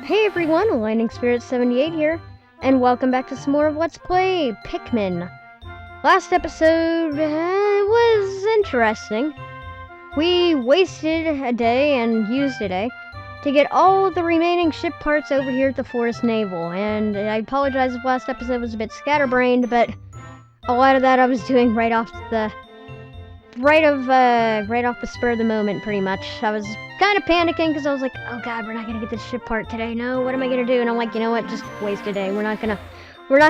Hey everyone, Lightning Spirit 78 here, and welcome back to some more of Let's Play Pikmin. Last episode was interesting. We wasted a day and used a day to get all the remaining ship parts over here at the Forest Naval, and I apologize if last episode was a bit scatterbrained, but a lot of that I was doing right off the spur of the moment, pretty much. I was kind of panicking because I was like, oh god, we're not gonna get this ship part today. No, what am I gonna do? And I'm like, you know what? Just waste a day. We're not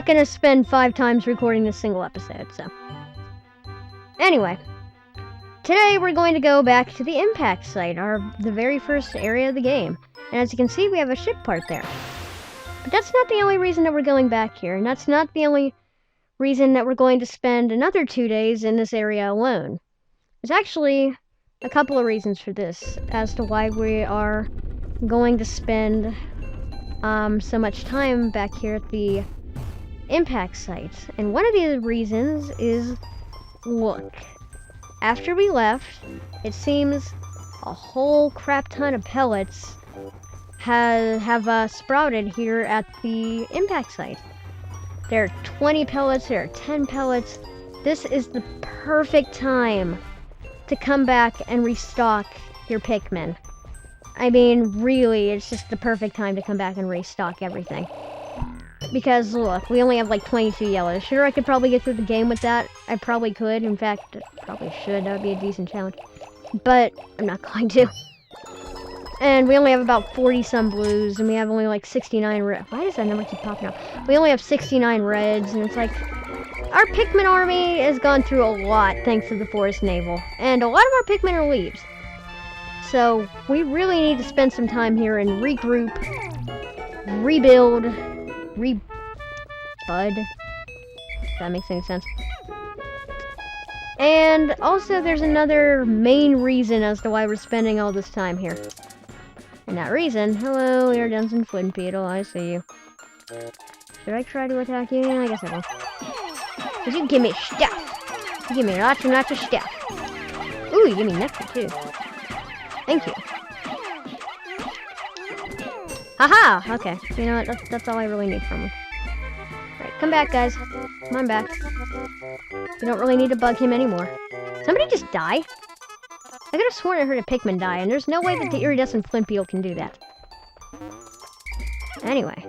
gonna spend 5 times recording this single episode. So, anyway, today we're going to go back to the impact site, the very first area of the game. And as you can see, we have a ship part there. But that's not the only reason that we're going back here, and that's not the only reason that we're going to spend another 2 days in this area alone. There's actually a couple of reasons for this as to why we are going to spend so much time back here at the impact site. And one of the reasons is, look, after we left, it seems a whole crap ton of pellets have sprouted here at the impact site. There are 20 pellets, there are 10 pellets. This is the perfect time to come back and restock your Pikmin. I mean, really, it's just the perfect time to come back and restock everything. Because, look, we only have like 22 yellows. Sure, I could probably get through the game with that. I probably could. In fact, probably should. That would be a decent challenge. But I'm not going to. And we only have about 40-some blues, and we have only like 69 red. Why does that number keep popping up? We only have 69 reds, and it's like, our Pikmin army has gone through a lot thanks to the Forest Naval, and a lot of our Pikmin are leaves. So we really need to spend some time here and regroup, rebuild, rebud, if that makes any sense. And also there's another main reason as to why we're spending all this time here. And that reason, hello, Iridescent Flint Beetle, I see you. Should I try to attack you? I guess I will. Because you give me stuff. You give me lots and lots of stuff. Ooh, you give me nectar too. Thank you. Haha! Okay, you know what? That's all I really need from him. Alright, come back, guys. Come on back. You don't really need to bug him anymore. Somebody just die? I could have sworn I heard a Pikmin die, and there's no way that the Iridescent Flint Beetle can do that. Anyway.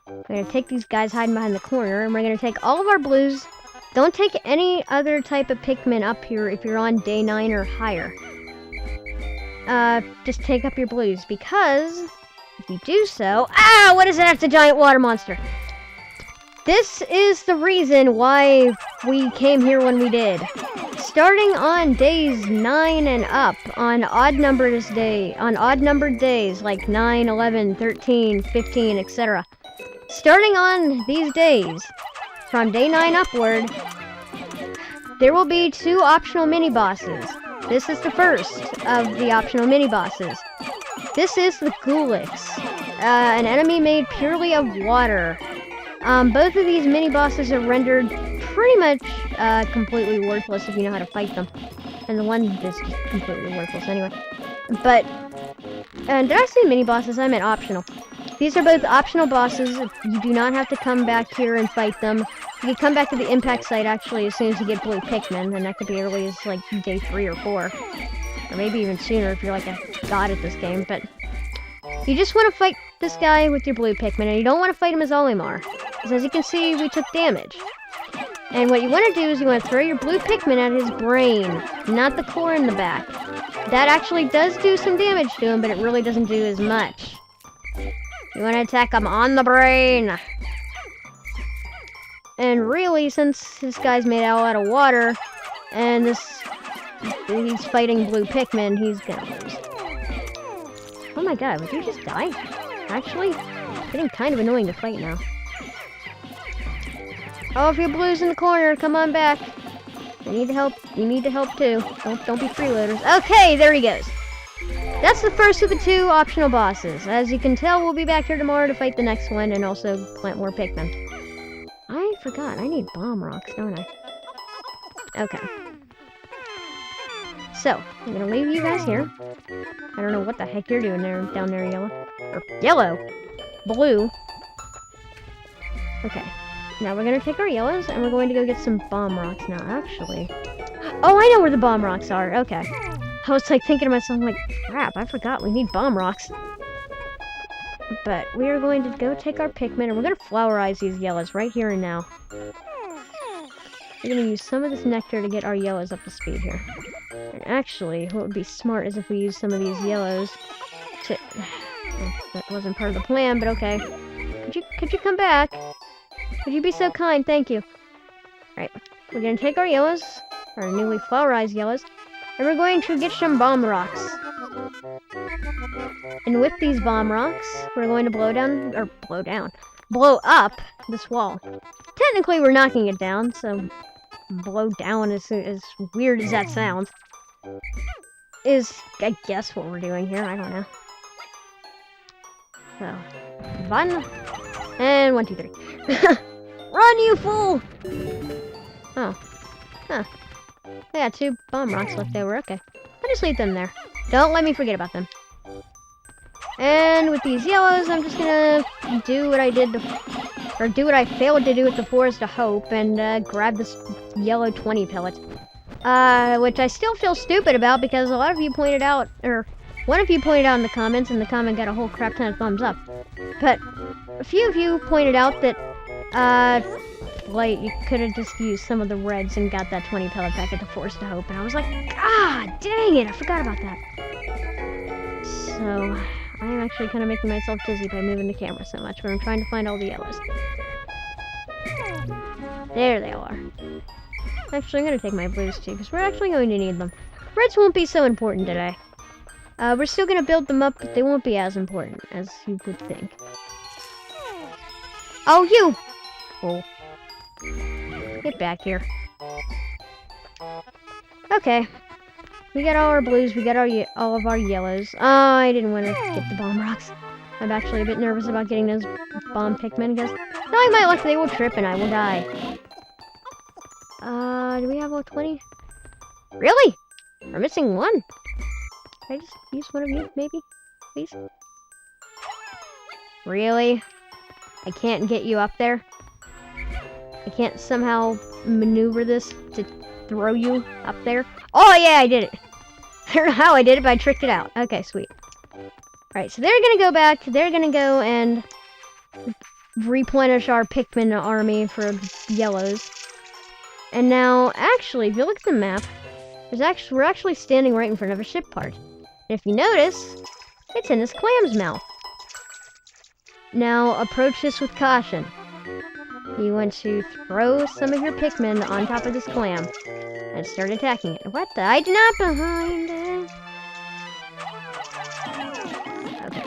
We're going to take these guys hiding behind the corner, and we're going to take all of our blues. Don't take any other type of Pikmin up here if you're on day 9 or higher. Just take up your blues, because if you do so... Ah! What is that? It's a giant water monster! This is the reason why we came here when we did. Starting on days 9 and up, on odd-numbered days, like 9, 11, 13, 15, etc., starting on these days, from day 9 upward, there will be 2 optional mini-bosses. This is the first of the optional mini-bosses. This is the Gulix, an enemy made purely of water. Both of these mini-bosses are rendered pretty much completely worthless if you know how to fight them. And the one is just completely worthless anyway. But, did I say mini-bosses? I meant optional. These are both optional bosses. You do not have to come back here and fight them. You can come back to the impact site actually as soon as you get blue Pikmin, and that could be early as like day 3 or 4. Or maybe even sooner if you're like a god at this game, but you just want to fight this guy with your blue Pikmin, and you don't want to fight him as Olimar. Because as you can see, we took damage. And what you want to do is you want to throw your blue Pikmin at his brain, not the core in the back. That actually does do some damage to him, but it really doesn't do as much. You want to attack him on the brain. And really, since this guy's made all out of water, and he's fighting blue Pikmin, he's gonna lose. Oh my god, would you just die? Actually, it's getting kind of annoying to fight now. Oh, if your blue's in the corner, come on back. I need to help. You need to help too. Don't be freeloaders. Okay, there he goes. That's the first of the 2 optional bosses. As you can tell, we'll be back here tomorrow to fight the next one and also plant more Pikmin. I forgot. I need bomb rocks, don't I? Okay. So, I'm gonna leave you guys here. I don't know what the heck you're doing there, down there, yellow. Or yellow! Blue. Okay. Now we're gonna take our yellows, and we're going to go get some bomb rocks now, actually. Oh, I know where the bomb rocks are. Okay. I was, like, thinking to myself, like, crap, I forgot we need bomb rocks. But we are going to go take our Pikmin, and we're gonna flowerize these yellows right here and now. We're gonna use some of this nectar to get our yellows up to speed here. And actually, what would be smart is if we use some of these yellows to... Well, that wasn't part of the plan, but okay. Could you come back? Would you be so kind? Thank you. Alright, we're gonna take our yellows, our newly flowerized yellows, and we're going to get some bomb rocks. And with these bomb rocks, we're going to blow up this wall. Technically, we're knocking it down, so blow down is as weird as that sounds. Is, I guess, what we're doing here. I don't know. So, 1, and 1, 2, 3. Run, you fool! Oh. Huh. I got 2 bomb rocks left over. Okay. I'll just leave them there. Don't let me forget about them. And with these yellows, I'm just gonna do what I did or do what I failed to do with the Forest of Hope and grab this yellow 20 pellet. Which I still feel stupid about because a lot of you pointed out, or one of you pointed out in the comments, and the comment got a whole crap ton of thumbs up. But a few of you pointed out that, like, you could have just used some of the reds and got that 20 pellet back at the Forest of Hope, and I was like, ah, dang it, I forgot about that. So, I am actually kind of making myself dizzy by moving the camera so much, but I'm trying to find all the yellows. There they are. Actually, I'm going to take my blues too, because we're actually going to need them. Reds won't be so important today. We're still going to build them up, but they won't be as important as you would think. Oh, you! Oh. Get back here. Okay. We got all our blues, we got all of our yellows. I didn't want to get the bomb rocks. I'm actually a bit nervous about getting those bomb Pikmin, because knowing my luck, they will trip and I will die. Do we have all 20? Really? We're missing 1. Can I just use one of you, maybe? Please? Really? I can't get you up there? I can't somehow maneuver this to throw you up there? Oh yeah, I did it! I don't know how I did it, but I tricked it out. Okay, sweet. Alright, so they're gonna go back. They're gonna go and replenish our Pikmin army for yellows. And now, actually, if you look at the map, we're actually standing right in front of a ship part. And if you notice, it's in this clam's mouth. Now, approach this with caution. You want to throw some of your Pikmin on top of this clam and start attacking it. What the? I'm not behind it.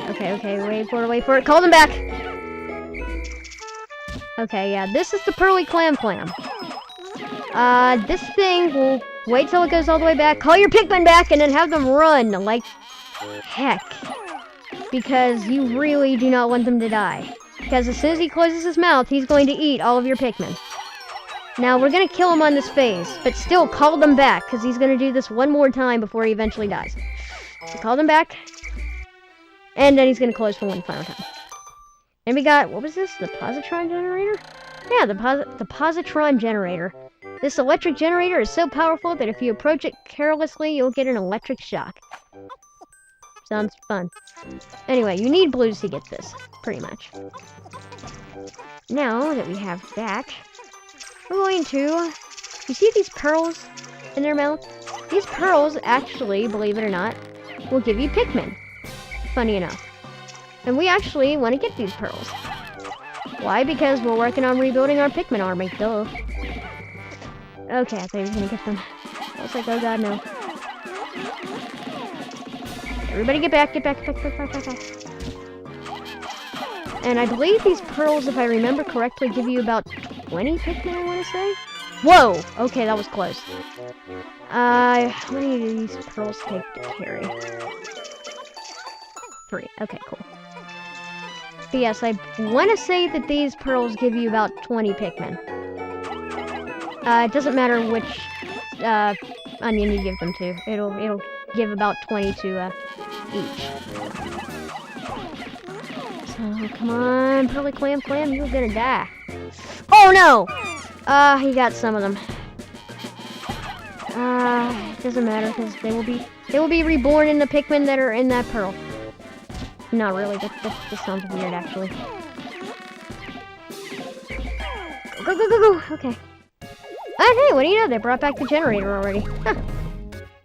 Okay, wait for it. Call them back! Okay, yeah, this is the Pearly Clam. This thing will wait till it goes all the way back, call your Pikmin back, and then have them run like heck. Because you really do not want them to die. Because as soon as he closes his mouth, he's going to eat all of your Pikmin. Now, we're going to kill him on this phase, but still call them back, because he's going to do this one more time before he eventually dies. So call them back, and then he's going to close for one final time. And we got, what was this? The positron generator? Yeah, the positron generator. This electric generator is so powerful that if you approach it carelessly, you'll get an electric shock. Sounds fun. Anyway, you need blues to get this, pretty much. Now that we have that, we're going to... You see these pearls in their mouth? These pearls actually, believe it or not, will give you Pikmin. Funny enough. And we actually want to get these pearls. Why? Because we're working on rebuilding our Pikmin army. Duh. Okay, I thought he was gonna get them. I was like, oh god, no. Everybody get back. And I believe these pearls, if I remember correctly, give you about 20 Pikmin, I want to say? Whoa! Okay, that was close. How many do these pearls take to carry? 3. Okay, cool. But yes, I want to say that these pearls give you about 20 Pikmin. It doesn't matter which onion you give them to. It'll give about 22 each. So come on, Pearly Clam, you're gonna die. Oh no! He got some of them. It doesn't matter because they will be reborn in the Pikmin that are in that pearl. Not really. That sounds weird, actually. Go! Okay. Oh, hey, what do you know? They brought back the generator already. Huh.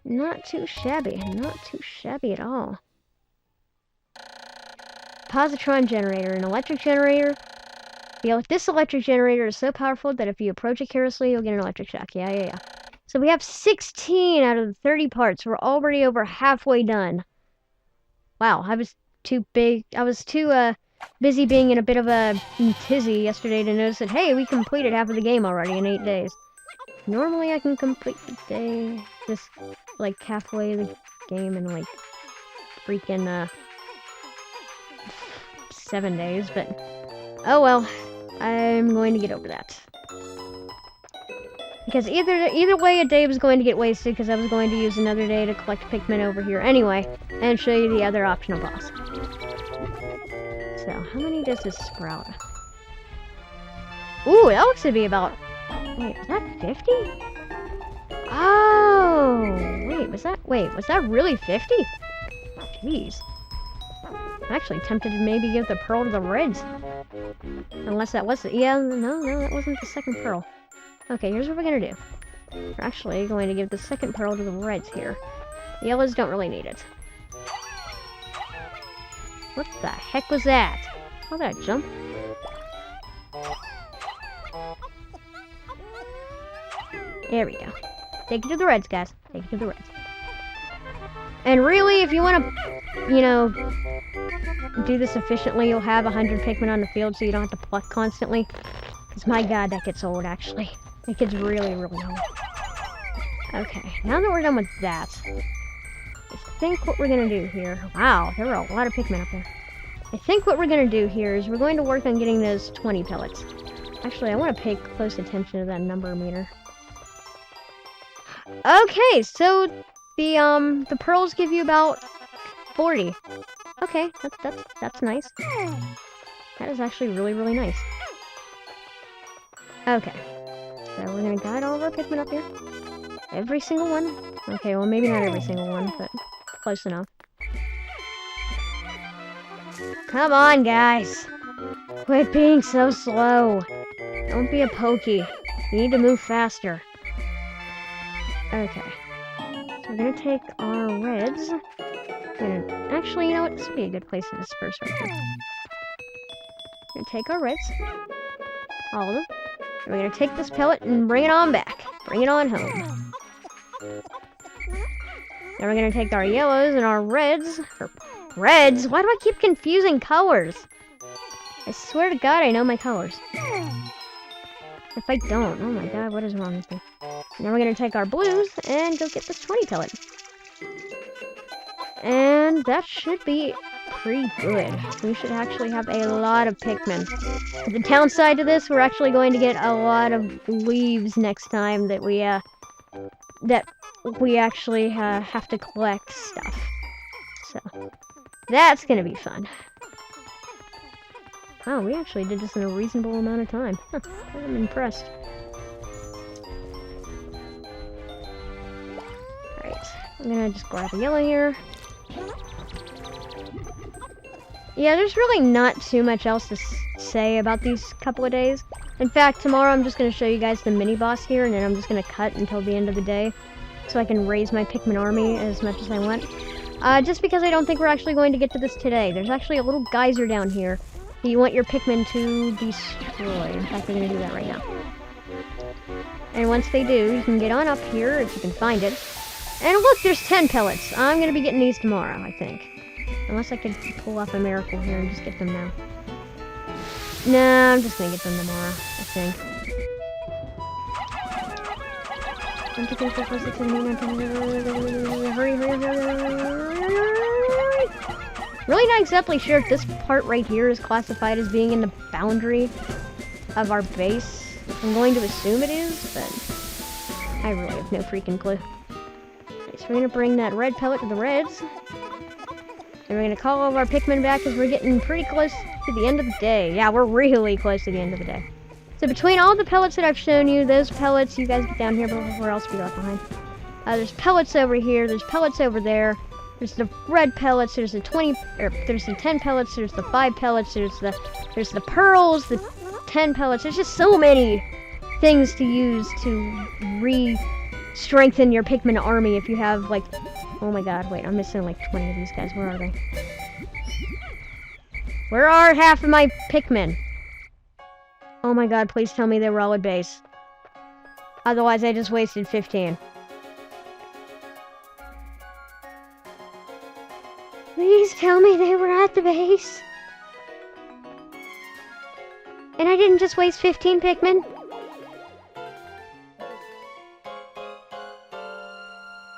Not too shabby. Not too shabby at all. Positron generator. An electric generator. This electric generator is so powerful that if you approach it carelessly, you'll get an electric shock. Yeah. So we have 16 out of the 30 parts. We're already over halfway done. Wow, I was too busy being in a bit of a tizzy yesterday to notice that, hey, we completed half of the game already in 8 days. Normally I can complete like halfway the game in like freaking 7 days, but oh well, I'm going to get over that. Because either way a day was going to get wasted because I was going to use another day to collect Pikmin over here anyway and show you the other optional boss. So, how many does this sprout? Ooh, that looks to be about... Wait, was that 50? Oh! Was that really 50? Jeez. I'm actually tempted to maybe give the pearl to the Reds. Unless that was... Yeah, no, that wasn't the second pearl. Okay, here's what we're gonna do. We're actually going to give the second pearl to the Reds here. The yellows don't really need it. What the heck was that? How did I jump? There we go. Take it to the Reds, guys. Take it to the Reds. And really, if you want to, you know, do this efficiently, you'll have 100 Pikmin on the field so you don't have to pluck constantly. Because my god, that gets old, actually. It gets really, really old. Okay, now that we're done with that, I think what we're going to do here... Wow, there are a lot of Pikmin up there. I think what we're going to do here is we're going to work on getting those 20 pellets. Actually, I want to pay close attention to that number meter. Okay, so the pearls give you about 40. Okay, that's nice. That is actually really, really nice. Okay, so we're going to guide all of our Pikmin up here. Every single one. Okay, well, maybe not every single one, but close enough. Come on, guys. Quit being so slow. Don't be a pokey. You need to move faster. Okay. So we're gonna take our Reds. Actually, you know what? This would be a good place to disperse right here. We're gonna take our Reds. All of them. And we're gonna take this pellet and bring it on back. Bring it on home. Then we're gonna take our yellows and our Reds. Reds? Why do I keep confusing colors? I swear to God I know my colors. If I don't, oh my god, what is wrong with me? Now we're gonna take our blues and go get this 20 pellet. And that should be pretty good. We should actually have a lot of Pikmin. The downside to this, we're actually going to get a lot of leaves next time that we actually have to collect stuff. So, that's gonna be fun. Oh, we actually did this in a reasonable amount of time. Huh, I'm impressed. Alright, I'm gonna just grab a yellow here. Yeah, there's really not too much else to say about these couple of days. In fact, tomorrow I'm just gonna show you guys the mini-boss here, and then I'm just gonna cut until the end of the day, so I can raise my Pikmin army as much as I want. Just because I don't think we're actually going to get to this today. There's actually a little geyser down here that you want your Pikmin to destroy. In fact, they're going to do that right now. And once they do, you can get on up here, if you can find it. And look, there's 10 pellets. I'm going to be getting these tomorrow, I think. Unless I could pull off a miracle here and just get them now. Nah, I'm just going to get them tomorrow, I think. 1, 2, 3, 4, 5, 6, 7, 8, 9, 10, hurry. Really not exactly sure if this part right here is classified as being in the boundary of our base. I'm going to assume it is, but I really have no freaking clue. we're gonna bring that red pellet to the reds. And we're gonna call all of our Pikmin back because we're getting pretty close to the end of the day. Yeah, we're really close to the end of the day. So between all the pellets that I've shown you, those pellets, you guys get down here, but where else be left behind? There's pellets over here, there's pellets over there. There's the red pellets, there's the 10 pellets, there's the 5 pellets, there's the pearls, the 10 pellets. There's just so many things to use to re-strengthen your Pikmin army if you have, like... Oh my god, wait, I'm missing like 20 of these guys. Where are they? Where are half of my Pikmin? Oh my god, please tell me they were all at base. Otherwise, I just wasted 15. Please tell me they were at the base. And I didn't just waste 15 Pikmin.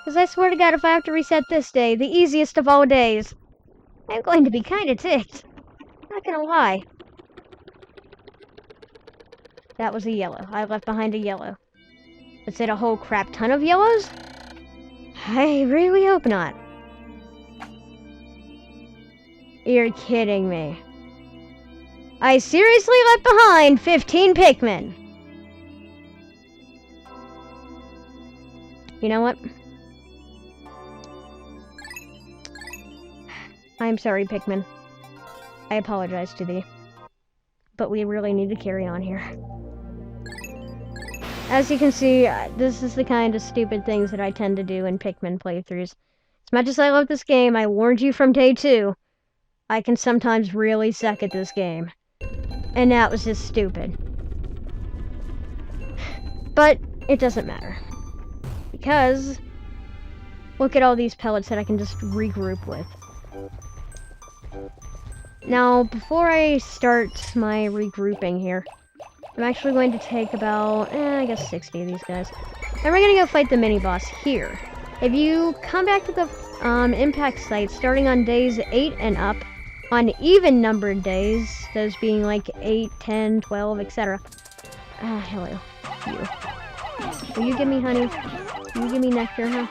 Because I swear to god, if I have to reset this day, the easiest of all days, I'm going to be kinda ticked. Not gonna lie. That was a yellow. I left behind a yellow. Is it a whole crap ton of yellows? I really hope not. You're kidding me. I seriously left behind 15 Pikmin. You know what? I'm sorry, Pikmin. I apologize to thee. But we really need to carry on here. As you can see, this is the kind of stupid things that I tend to do in Pikmin playthroughs. As much as I love this game, I warned you from day 2, I can sometimes really suck at this game. And that was just stupid. But it doesn't matter. Because look at all these pellets that I can just regroup with. Now, before I start my regrouping here, I'm actually going to take about, I guess 60 of these guys. And we're going to go fight the mini-boss here. If you come back to the impact site, starting on days 8 and up, on even-numbered days, those being like 8, 10, 12, etc. Hello. You. Will you give me honey? Will you give me nectar, huh?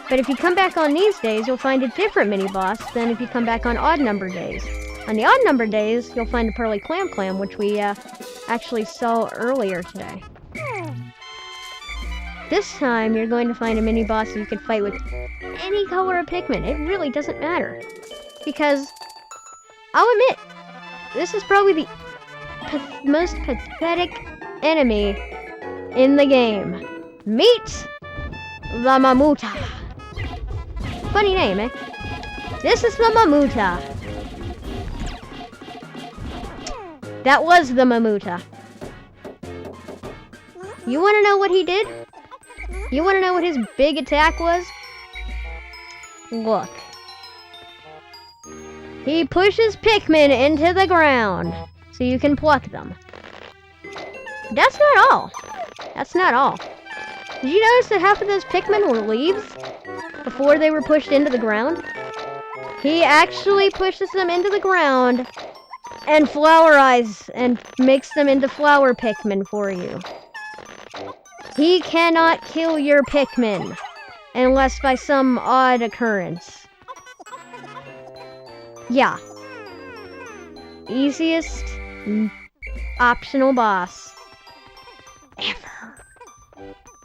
But if you come back on these days, you'll find a different mini-boss than if you come back on odd-numbered days. On the odd-numbered days, you'll find a Pearly Clam, which we actually saw earlier today. This time, you're going to find a mini-boss that you can fight with any color of Pikmin. It really doesn't matter. Because, I'll admit, this is probably the most pathetic enemy in the game. Meet the Mamuta. Funny name, eh? This is the Mamuta. That was the Mamuta. You want to know what he did? You want to know what his big attack was? Look. He pushes Pikmin into the ground so you can pluck them. That's not all. That's not all. Did you notice that half of those Pikmin were leaves before they were pushed into the ground? He actually pushes them into the ground and flowerize and makes them into flower Pikmin for you. He cannot kill your Pikmin unless by some odd occurrence. Yeah. Easiest optional boss ever.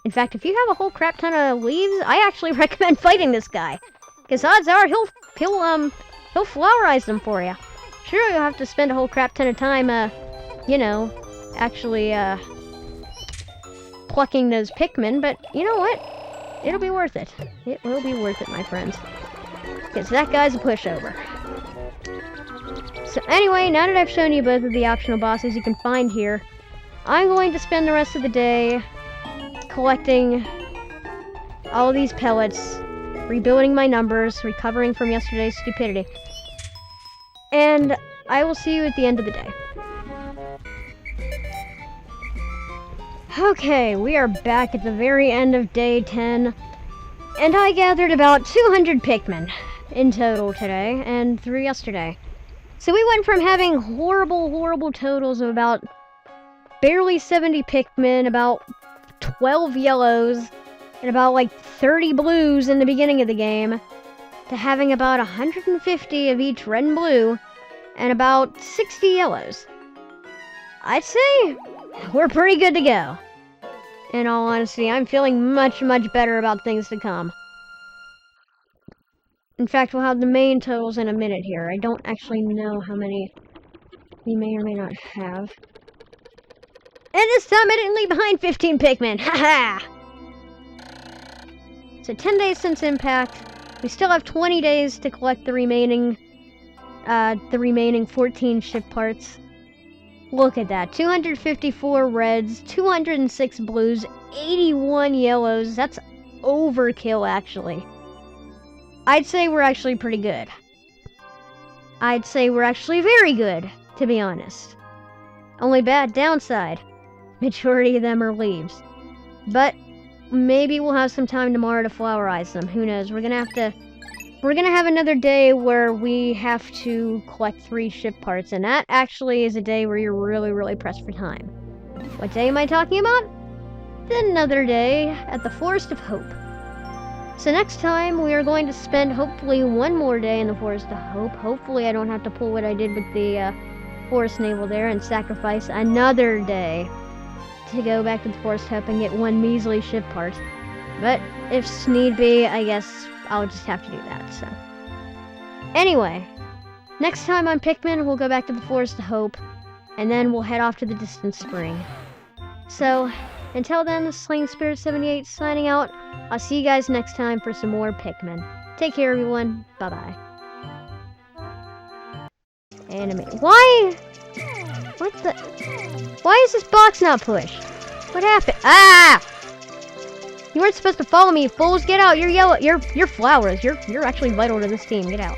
In fact, if you have a whole crap ton of leaves, I actually recommend fighting this guy. Because odds are he'll flowerize them for you. Sure, you'll have to spend a whole crap ton of time, you know, actually, plucking those Pikmin, but you know what? It'll be worth it. It will be worth it, my friends. Because that guy's a pushover. So anyway, now that I've shown you both of the optional bosses you can find here, I'm going to spend the rest of the day collecting all these pellets, rebuilding my numbers, recovering from yesterday's stupidity. And I will see you at the end of the day. Okay, we are back at the very end of day 10, and I gathered about 200 Pikmin in total today, and through yesterday. So we went from having horrible totals of about barely 70 Pikmin, about 12 yellows, and about like 30 blues in the beginning of the game to having about 150 of each red and blue and about 60 yellows. I'd say we're pretty good to go. In all honesty, I'm feeling much, much better about things to come. In fact, we'll have the main totals in a minute here. I don't actually know how many we may or may not have. And this time I didn't leave behind 15 Pikmin! Haha! So 10 days since impact. We still have 20 days to collect the remaining 14 ship parts. Look at that. 254 reds, 206 blues, 81 yellows. That's overkill, actually. I'd say we're actually pretty good. I'd say we're actually very good, to be honest. Only bad downside. Majority of them are leaves. But maybe we'll have some time tomorrow to flowerize them. Who knows? We're gonna have another day where we have to collect 3 ship parts, and that actually is a day where you're really, really pressed for time. What day am I talking about? Another day at the Forest of Hope. So next time we are going to spend hopefully one more day in the Forest of Hope. Hopefully I don't have to pull what I did with the Forest Naval there and sacrifice another day to go back to the Forest of Hope and get one measly ship part. But if need be, I guess I'll just have to do that, so. Anyway, next time on Pikmin, we'll go back to the Forest of Hope, and then we'll head off to the distant spring. So, until then, this is Sling Spirit 78 signing out. I'll see you guys next time for some more Pikmin. Take care, everyone. Bye-bye. Animate. Why? What the? Why is this box not pushed? What happened? Ah! You weren't supposed to follow me, fools. Get out. You're yellow. You're flowers. You're actually vital to this team. Get out.